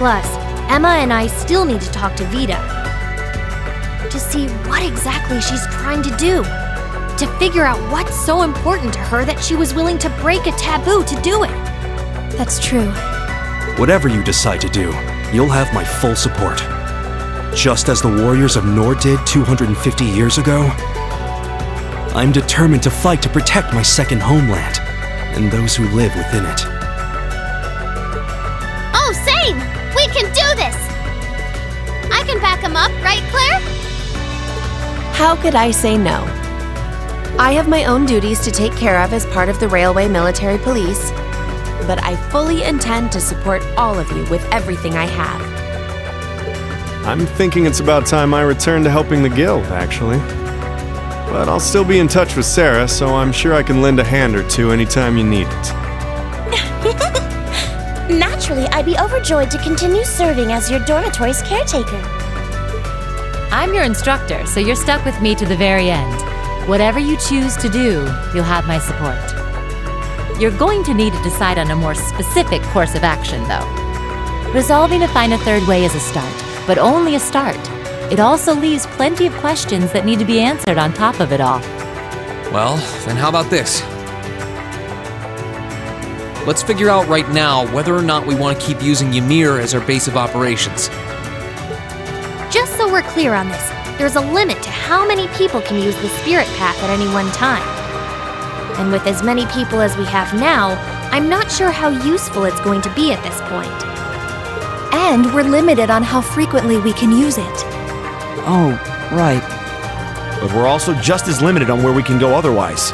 Plus, Emma and I still need to talk to Vita to see what exactly she's trying to do. To figure out what's so important to her that she was willing to break a taboo to do it. That's true. Whatever you decide to do, you'll have my full support. Just as the warriors of Nord did 250 years ago, I'm determined to fight to protect my second homeland and those who live within it. Oh, same! We can do this! I can back him up, right, Claire? How could I say no? I have my own duties to take care of as part of the Railway Military Police, but I fully intend to support all of you with everything I have. I'm thinking it's about time I return to helping the guild, actually. But I'll still be in touch with Sarah, so I'm sure I can lend a hand or two anytime you need it. Naturally, I'd be overjoyed to continue serving as your dormitory's caretaker. I'm your instructor, so you're stuck with me to the very end. Whatever you choose to do, you'll have my support. You're going to need to decide on a more specific course of action, though. Resolving to find a third way is a start, but only a start. It also leaves plenty of questions that need to be answered on top of it all. Well, then how about this? Let's figure out right now whether or not we want to keep using Ymir as our base of operations. Just so we're clear on this, there's a limit to how many people can use the Spirit Path at any one time. And with as many people as we have now, I'm not sure how useful it's going to be at this point. And we're limited on how frequently we can use it. Oh, right. But we're also just as limited on where we can go otherwise.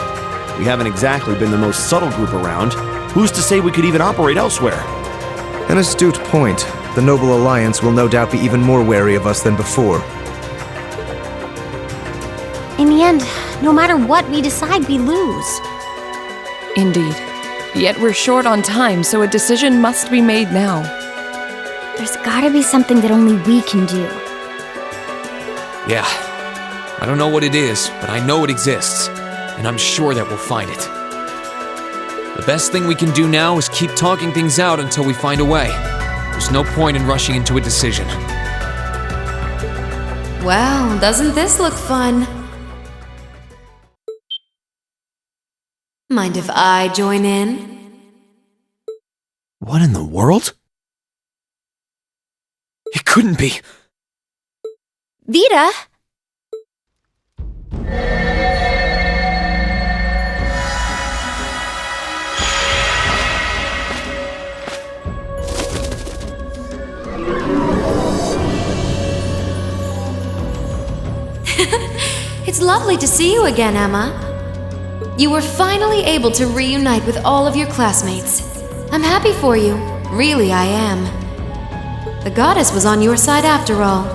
We haven't exactly been the most subtle group around. Who's to say we could even operate elsewhere? An astute point. The Noble Alliance will no doubt be even more wary of us than before. In the end, no matter what we decide, we lose. Indeed. Yet we're short on time, so a decision must be made now. There's gotta be something that only we can do. Yeah. I don't know what it is, but I know it exists. And I'm sure that we'll find it. The best thing we can do now is keep talking things out until we find a way. There's no point in rushing into a decision. Well, doesn't this look fun? Mind if I join in? What in the world? It couldn't be. Vita! It's lovely to see you again, Emma. You were finally able to reunite with all of your classmates. I'm happy for you. Really, I am. The goddess was on your side after all,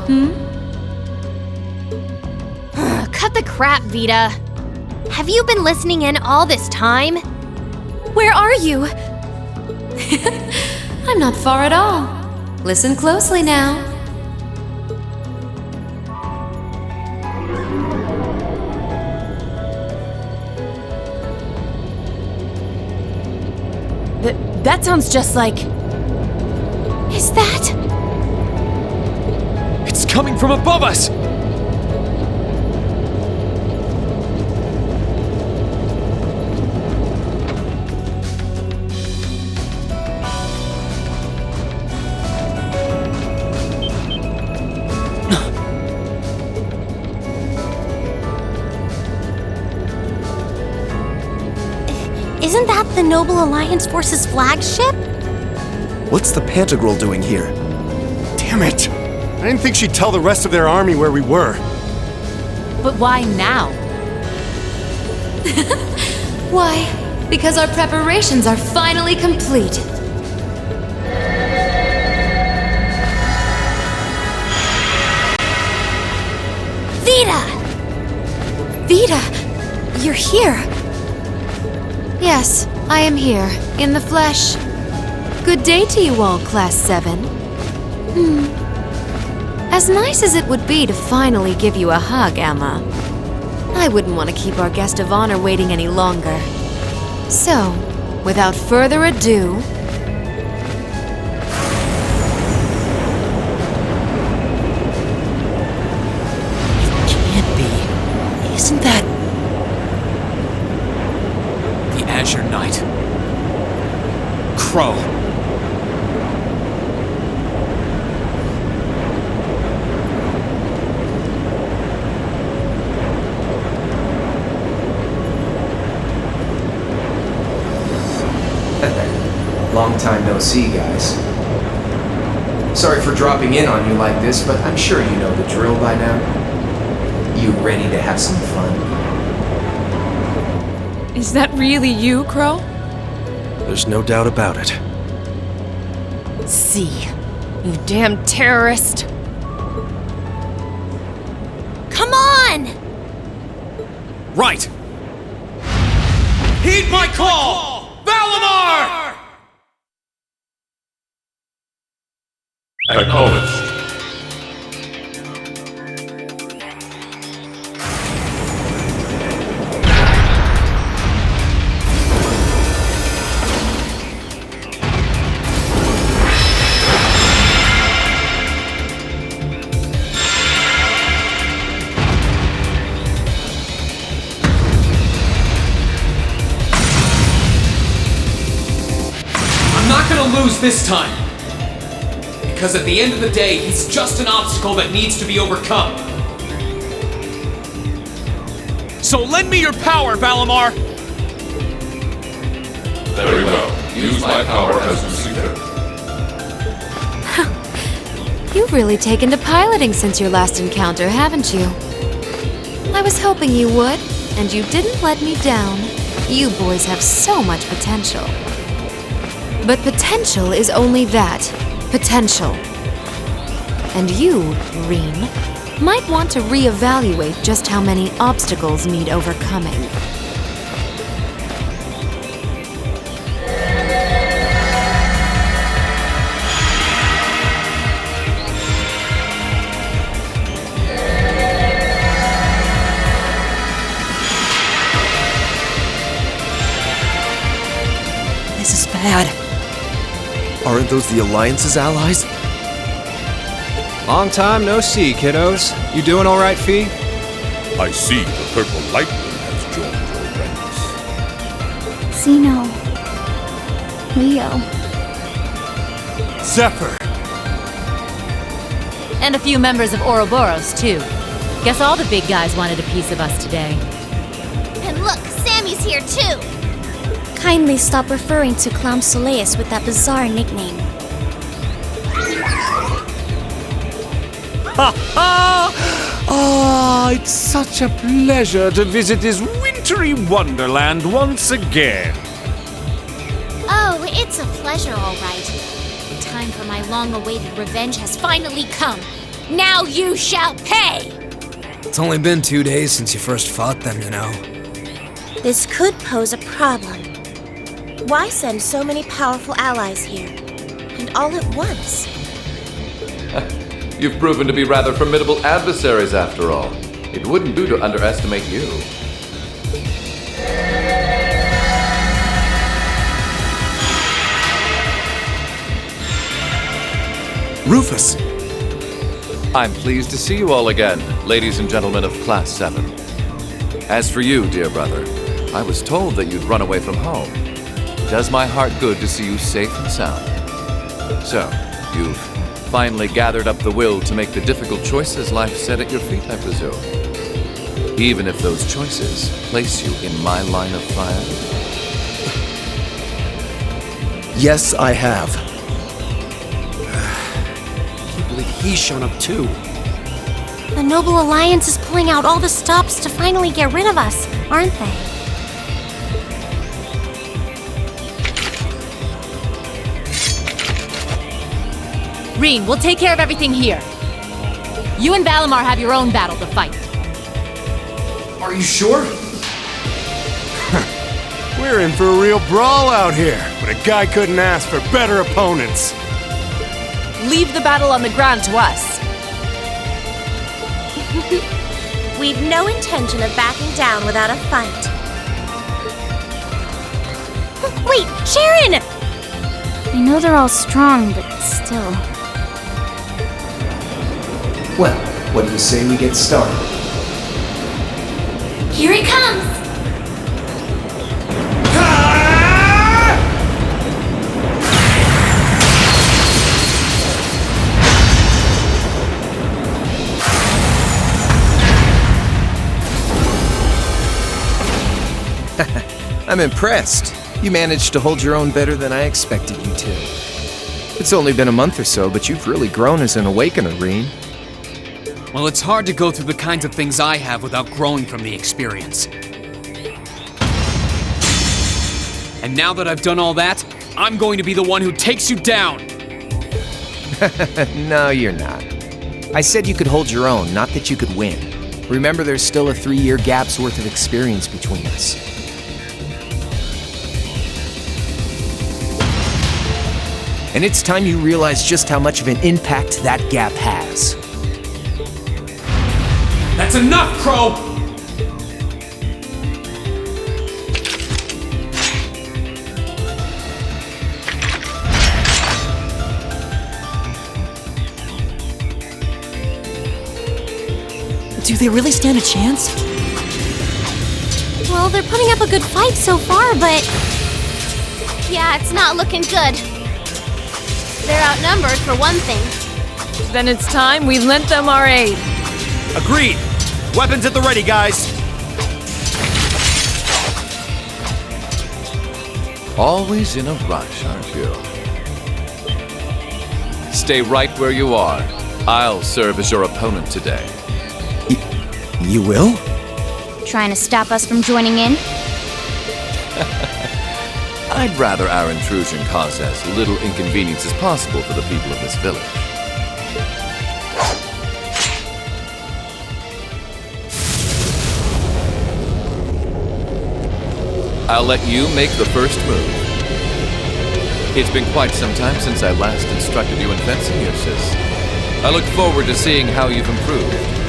Cut the crap, Vita. Have you been listening in all this time? Where are you? I'm not far at all. Listen closely now. That sounds just like... Is that... It's coming from above us! Isn't that the Noble Alliance Force's flagship? What's the Pantagruel doing here? Damn it! I didn't think she'd tell the rest of their army where we were. But why now? Why? Because our preparations are finally complete. Vita! Vita, you're here. Yes, I am here, in the flesh. Good day to you all, Class 7. As nice as it would be to finally give you a hug, Emma, I wouldn't want to keep our guest of honor waiting any longer. So, without further ado... Crow. Long time no see, guys. Sorry for dropping in on you like this, but I'm sure you know the drill by now. You ready to have some fun? Is that really you, Crow? There's no doubt about it. See, you damn terrorist. Come on! Right! Heed my call! Valimar! Acknowledged. I'm not gonna lose this time! Because at the end of the day, he's just an obstacle that needs to be overcome. So lend me your power, Valimar! Very well. Use my power as you see fit. You've really taken to piloting since your last encounter, haven't you? I was hoping you would, and you didn't let me down. You boys have so much potential. But potential is only that. Potential. And you, Rean, might want to reevaluate just how many obstacles need overcoming. This is bad. Aren't those the Alliance's allies? Long time no see, kiddos. You doing all right, Fee? I see the purple lightning has joined your ranks. Zeno. Leo. Zephyr! And a few members of Ouroboros, too. Guess all the big guys wanted a piece of us today. And look, Sammy's here too! Kindly stop referring to Clown Soleus with that bizarre nickname. Ha ha! Ah, it's such a pleasure to visit this wintry wonderland once again. Oh, it's a pleasure, all right. The time for my long-awaited revenge has finally come. Now you shall pay! It's only been 2 days since you first fought them, you know. This could pose a problem. Why send so many powerful allies here? And all at once? You've proven to be rather formidable adversaries after all. It wouldn't do to underestimate you. Rufus! I'm pleased to see you all again, ladies and gentlemen of Class 7. As for you, dear brother, I was told that you'd run away from home. It does my heart good to see you safe and sound. So, you've finally gathered up the will to make the difficult choices life set at your feet, I presume. Even if those choices place you in my line of fire? Yes, I have. I can't believe he's shown up too. The Noble Alliance is pulling out all the stops to finally get rid of us, aren't they? Rean, we'll take care of everything here. You and Valimar have your own battle to fight. Are you sure? We're in for a real brawl out here, but a guy couldn't ask for better opponents. Leave the battle on the ground to us. We've no intention of backing down without a fight. Wait, Sharon! I know they're all strong, but still. Well, what do you say we get started? Here he comes! I'm impressed. You managed to hold your own better than I expected you to. It's only been a month or so, but you've really grown as an Awakener, Rean. Well, it's hard to go through the kinds of things I have without growing from the experience. And now that I've done all that, I'm going to be the one who takes you down! No, you're not. I said you could hold your own, not that you could win. Remember, there's still a 3-year gap's worth of experience between us. And it's time you realize just how much of an impact that gap has. That's enough, Crow! Do they really stand a chance? Well, they're putting up a good fight so far, but... Yeah, it's not looking good. They're outnumbered, for one thing. Then it's time we lent them our aid. Agreed! Weapons at the ready, guys! Always in a rush, aren't you? Stay right where you are. I'll serve as your opponent today. You will? Trying to stop us from joining in? I'd rather our intrusion cause as little inconvenience as possible for the people of this village. I'll let you make the first move. It's been quite some time since I last instructed you in fencing, Eustace. I look forward to seeing how you've improved.